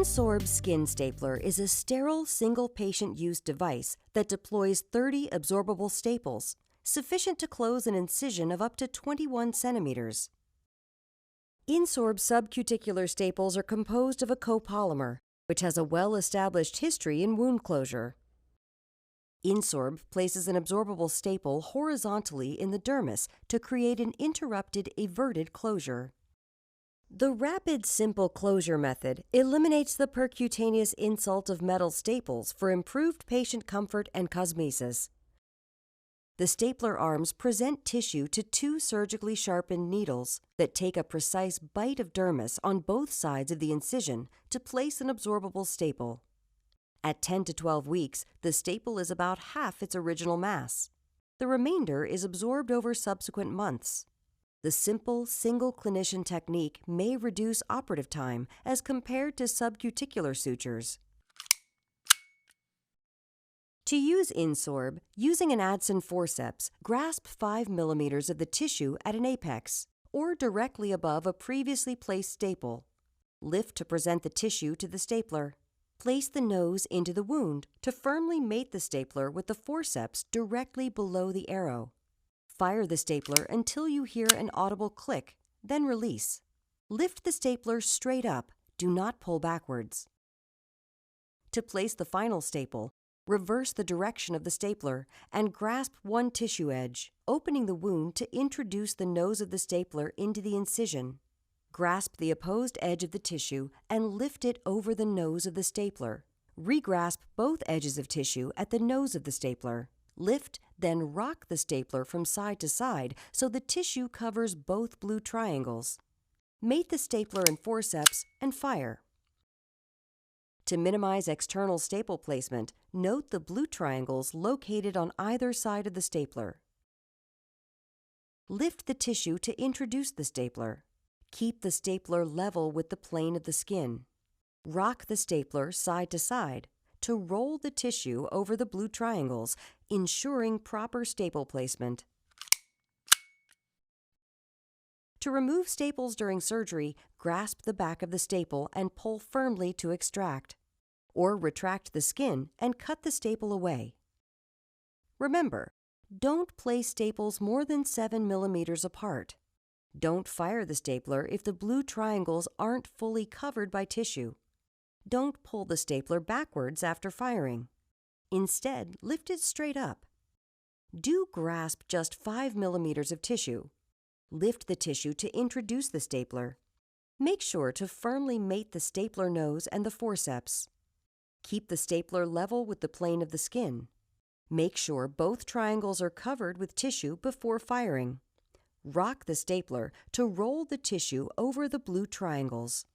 INSORB Skin Stapler is a sterile single-patient use device that deploys 30 absorbable staples, sufficient to close an incision of up to 21 centimeters. INSORB subcuticular staples are composed of a copolymer, which has a well-established history in wound closure. INSORB places an absorbable staple horizontally in the dermis to create an interrupted, everted closure. The rapid, simple closure method eliminates the percutaneous insult of metal staples for improved patient comfort and cosmesis. The stapler arms present tissue to two surgically sharpened needles that take a precise bite of dermis on both sides of the incision to place an absorbable staple. At 10 to 12 weeks, the staple is about half its original mass. The remainder is absorbed over subsequent months. The simple, single clinician technique may reduce operative time as compared to subcuticular sutures. To use INSORB, using an Adson forceps, grasp 5 millimeters of the tissue at an apex, or directly above a previously placed staple. Lift to present the tissue to the stapler. Place the nose into the wound to firmly mate the stapler with the forceps directly below the arrow. Fire the stapler until you hear an audible click, then release. Lift the stapler straight up, do not pull backwards. To place the final staple, reverse the direction of the stapler and grasp one tissue edge, opening the wound to introduce the nose of the stapler into the incision. Grasp the opposed edge of the tissue and lift it over the nose of the stapler. Regrasp both edges of tissue at the nose of the stapler. Lift, then rock the stapler from side to side so the tissue covers both blue triangles. Mate the stapler and forceps and fire. To minimize external staple placement, note the blue triangles located on either side of the stapler. Lift the tissue to introduce the stapler. Keep the stapler level with the plane of the skin. Rock the stapler side to side to roll the tissue over the blue triangles, ensuring proper staple placement. To remove staples during surgery, grasp the back of the staple and pull firmly to extract, or retract the skin and cut the staple away. Remember, don't place staples more than 7 millimeters apart. Don't fire the stapler if the blue triangles aren't fully covered by tissue. Don't pull the stapler backwards after firing. Instead, lift it straight up. Do grasp just 5 millimeters of tissue. Lift the tissue to introduce the stapler. Make sure to firmly mate the stapler nose and the forceps. Keep the stapler level with the plane of the skin. Make sure both triangles are covered with tissue before firing. Rock the stapler to roll the tissue over the blue triangles.